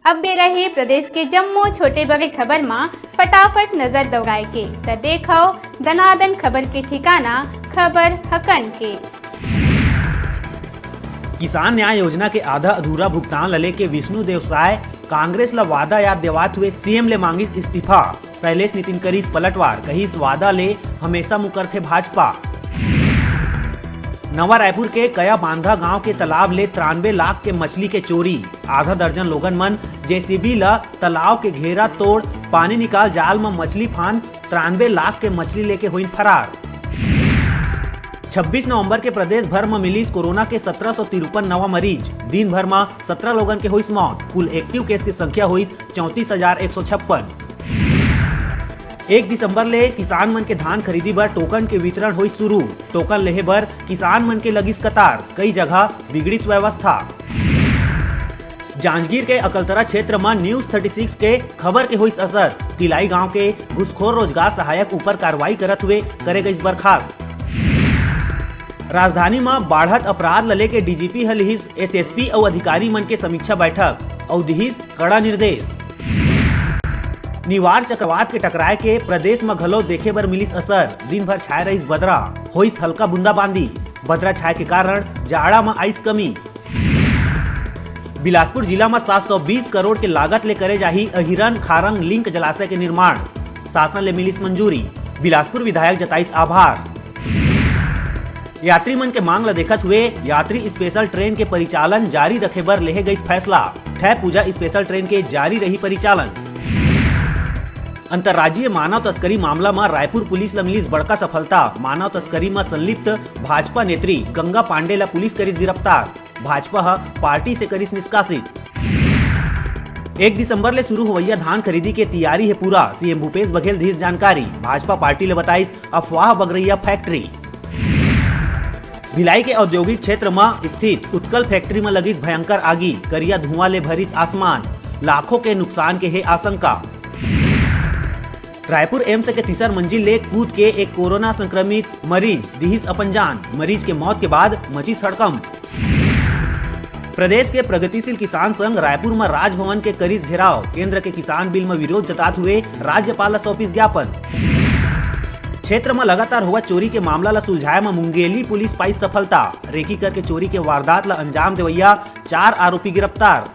अब भी रही प्रदेश के जम्मू छोटे बड़े खबर में फटाफट नजर दौड़ाए के तो देखो दनादन खबर के ठिकाना खबर हकन के। किसान न्याय योजना के आधा अधूरा भुगतान लले के विष्णु देवसाय कांग्रेस ला वादा याद देवात हुए सीएम ले मांगिस इस्तीफा। शैलेश नितिन करीस पलटवार कहिस वादा ले हमेशा मुकर थे भाजपा। नवा रायपुर के कया बांधा गांव के तालाब ले 93 लाख के मछली के चोरी। आधा दर्जन लोगन मन जेसीबी ला तालाब के घेरा तोड़ पानी निकाल जाल में मछली फान 93 लाख के मछली लेके हुई फरार। 26 नवंबर के प्रदेश भर में मिली कोरोना के 1753 नवा मरीज। दिन भर में 17 लोगन के हुई मौत। कुल एक्टिव केस की संख्या हुई 34,156। 1 दिसंबर ले किसान मन के धान खरीदी बर टोकन के वितरण हुई शुरू। टोकन लेहे बर किसान मन के लगिस कतार। कई जगह बिगड़िस व्यवस्था। जांजगीर के अकलतरा क्षेत्र में न्यूज 36 के खबर के हुई असर। तिलाई गांव के घुसखोर रोजगार सहायक ऊपर कार्रवाई करत हुए करे गई बर्खास्त। राजधानी में बढ़त अपराध लले के डीजीपी हलिहिस एसएसपी और अधिकारी मन के समीक्षा बैठक और दिहिस कड़ा निर्देश। निवार चक्रवात के टकराए के प्रदेश में घलो देखे बर मिलिस असर। दिन भर छाए रहिस बदरा, होइस हल्का बूंदाबांदी। बदरा छाए के कारण जाड़ा में आइस कमी। बिलासपुर जिला में 720 करोड़ के लागत ले करे जाही अहिरन खारंग लिंक जलाशय के निर्माण। शासन ले मिलिस मंजूरी। बिलासपुर विधायक जताइस आभार। यात्री मन के मांग ला देखत हुए यात्री स्पेशल ट्रेन के परिचालन जारी रखे बर लेहे गई फैसला। छह पूजा स्पेशल ट्रेन के जारी रही परिचालन। अंतर्राज्यीय मानव तस्करी मामला में रायपुर पुलिस ला मिलिस बड़का सफलता। मानव तस्करी में संलिप्त भाजपा नेत्री गंगा पांडे ला पुलिस करिस गिरफ्तार। भाजपा पार्टी से करिस निष्कासित। 1 दिसंबर ले शुरू हुआ धान खरीदी के तैयारी है पूरा। सीएम भूपेश बघेल दी जानकारी। भाजपा पार्टी ले बताइस अफवाह बगरैया फैक्ट्री। भिलाई के औद्योगिक क्षेत्र में स्थित उत्कल फैक्ट्री में लगिस भयंकर आगी। करिया धुआं ले भरिस आसमान। लाखों के नुकसान के है आशंका। रायपुर एम्स के तीसर मंजिल ले कूद के एक कोरोना संक्रमित मरीज दिहिस अपन जान। मरीज के मौत के बाद मची सड़कम। प्रदेश के प्रगतिशील किसान संघ रायपुर में राजभवन के करिस घेराव। केंद्र के किसान बिल में विरोध जताते हुए राज्यपाल सौंपिस ज्ञापन। क्षेत्र में लगातार हुआ चोरी के मामला ला सुलझाए में मुंगेली पुलिस पाई सफलता। रेकी करके चोरी के वारदात ला अंजाम देवैया 4 आरोपी गिरफ्तार।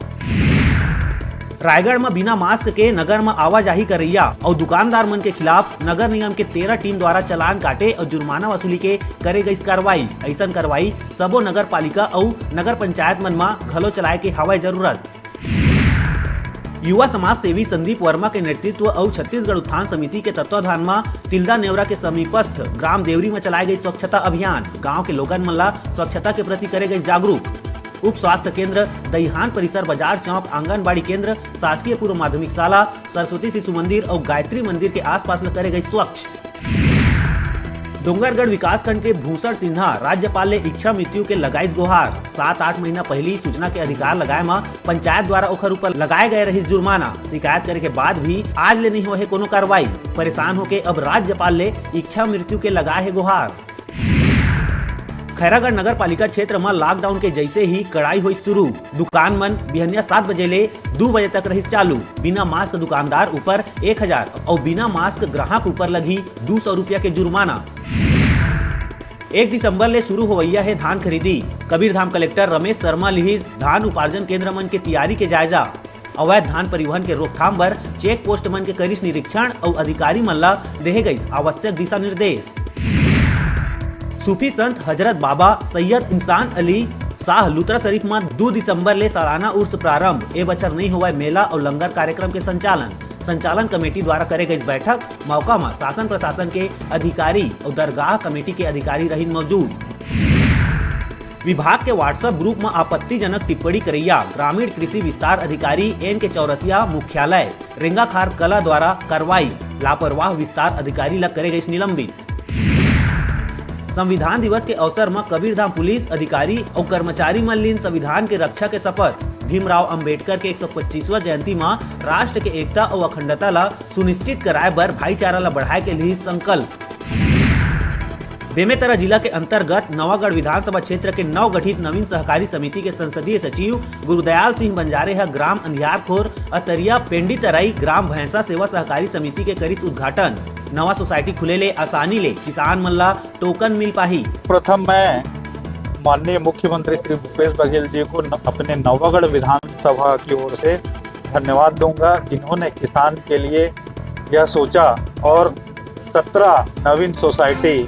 रायगढ़ में बिना मास्क के नगर में आवाजाही करैया और दुकानदार मन के खिलाफ नगर निगम के 13 टीम द्वारा चालान काटे और जुर्माना वसूली के करे गई कार्रवाई। ऐसा कार्रवाई सबो नगर पालिका और नगर पंचायत मन में घलो चलाए के हवाई जरूरत। युवा समाज सेवी संदीप वर्मा के नेतृत्व और छत्तीसगढ़ उत्थान समिति के तत्वाधान में तिल्दा नेवरा के समीपस्थ ग्राम देवरी में चलाए गई स्वच्छता अभियान। गाँव के लोगन मन ला स्वच्छता के प्रति करे गई जागरूक। उप स्वास्थ्य केंद्र दहिहान परिसर बाजार चौक आंगनबाड़ी केंद्र शासकीय पूर्व माध्यमिक शाला सरस्वती शिशु मंदिर और गायत्री मंदिर के आसपास में करे गई स्वच्छ। डोंगरगढ़ विकासखंड के भूषण सिन्हा राज्यपाल ने इच्छा मृत्यु के लगाइस गुहार। 7-8 महीना पहली सूचना के अधिकार लगाए में पंचायत द्वारा ओखर ऊपर लगाए गए रही जुर्माना। शिकायत करे के बाद भी आज ले नहीं हुए कोनो कार्रवाई। परेशान होके अब राज्यपाल ने इच्छा मृत्यु के लगाए है गुहार। खैरागढ़ नगर पालिका क्षेत्र में लॉकडाउन के जैसे ही कड़ाई हुई शुरू। दुकान मन बिहनिया 7 बजे ले 2 बजे तक रही चालू। बिना मास्क दुकानदार ऊपर 1000 और बिना मास्क ग्राहक ऊपर लगी 200 रुपया के जुर्माना। 1 दिसंबर ले शुरू हुआ है धान खरीदी। कबीरधाम कलेक्टर रमेश शर्मा लिहिस धान उपार्जन केंद्र मन के तैयारी के जायजा। अवैध धान परिवहन के रोकथाम पर चेक पोस्ट मन के करिस निरीक्षण और अधिकारी मन ला देहे गई आवश्यक दिशा निर्देश। सूफी संत हजरत बाबा सैयद इंसान अली शाह लुत्रा शरीफ में 2 दिसंबर ले सालाना उर्स प्रारंभ। ए बचर नहीं हुआ मेला और लंगर कार्यक्रम के संचालन कमेटी द्वारा करे गई बैठक। मौका में शासन प्रशासन के अधिकारी और दरगाह कमेटी के अधिकारी रही मौजूद। विभाग के व्हाट्सएप ग्रुप में आपत्तिजनक टिप्पणी करैया ग्रामीण कृषि विस्तार अधिकारी एन के चौरसिया मुख्यालय रेंगाखार कला द्वारा कार्रवाई। लापरवाह विस्तार अधिकारी ला करे गई निलंबित। संविधान दिवस के अवसर में कबीरधाम पुलिस अधिकारी और कर्मचारी मन लीन संविधान के रक्षा के शपथ। भीमराव अंबेडकर के 125वां जयंती में राष्ट्र के एकता और अखंडता ला सुनिश्चित कराए बर भाईचारा ला बढ़ाए के लिए संकल्प। बेमेतरा जिला के अंतर्गत नवागढ़ विधानसभा क्षेत्र के नवगठित नवीन सहकारी समिति के संसदीय सचिव गुरुदयाल सिंह बंजारे है ग्राम अंधियारखोर अतरिया पेंडी तराई ग्राम भैंसा सेवा सहकारी समिति के करिस उद्घाटन। नवा सोसाइटी खुले ले आसानी ले किसान मन ला टोकन मिल पाही। प्रथम मैं माननीय मुख्यमंत्री श्री भूपेश बघेल जी को अपने नवागढ़ विधानसभा की ओर से धन्यवाद दूंगा, जिन्होंने किसान के लिए यह सोचा और 17 नवीन सोसाइटी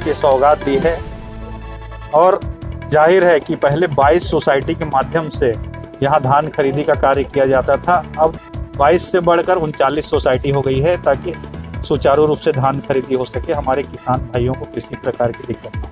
की सौगात दी है। और जाहिर है कि पहले 22 सोसाइटी के माध्यम से यहाँ धान खरीदी का कार्य किया जाता था, अब 22 से बढ़कर 39 सोसाइटी हो गई है, ताकि सुचारू रूप से धान खरीदी हो सके, हमारे किसान भाइयों को किसी प्रकार की दिक्कत न हो।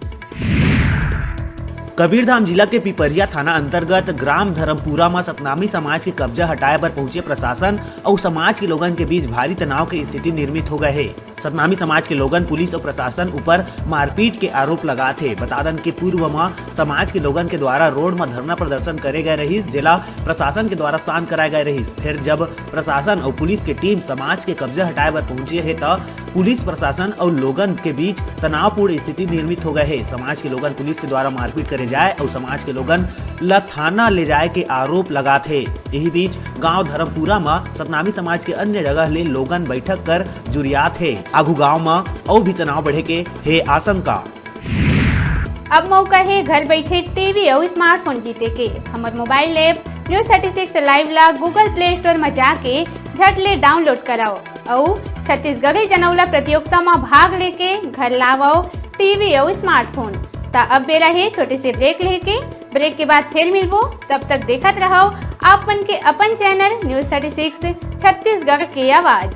कबीरधाम जिला के पिपरिया थाना अंतर्गत ग्राम धर्मपुरा में सतनामी समाज के कब्जा हटाए पर पहुंचे प्रशासन और समाज के लोगन के बीच भारी तनाव की स्थिति निर्मित हो गए है। सतनामी समाज के लोगन पुलिस और प्रशासन ऊपर मारपीट के आरोप लगा थे। बतादन के पूर्व में समाज के लोगन के द्वारा रोड में धरना प्रदर्शन करे गए रही, जिला प्रशासन के द्वारा शांत कराए गए रही। फिर जब प्रशासन और पुलिस के टीम समाज के कब्जा हटाए पर पहुंचे है तो पुलिस प्रशासन और लोगन के बीच तनावपूर्ण स्थिति निर्मित हो गए है। समाज के लोगन पुलिस के द्वारा मारपीट करे जाए और समाज के लोगन ला थाना ले जाए के आरोप लगा थे। यही बीच गांव धर्मपुरा में सतनामी समाज के अन्य जगह ले लोगन बैठक कर जुरियात है। आगू गांव में और भी तनाव बढ़े के है आशंका। अब मौका है घर बैठे टीवी और स्मार्टफोन जीते के। हमारे मोबाइल ऐप न्यूज 36 लाइव ला गूगल प्ले स्टोर में जाके झट ले डाउनलोड कराओ और छत्तीसगढ़ी जनौला प्रतियोगिता में भाग लेके घर लाओ टीवी और स्मार्टफोन। ता अब बेरा है छोटे से ब्रेक लेके, ब्रेक के बाद फिर मिलबो। तब तक देखत रहो आपन के अपन चैनल न्यूज 36 छत्तीसगढ़ की आवाज।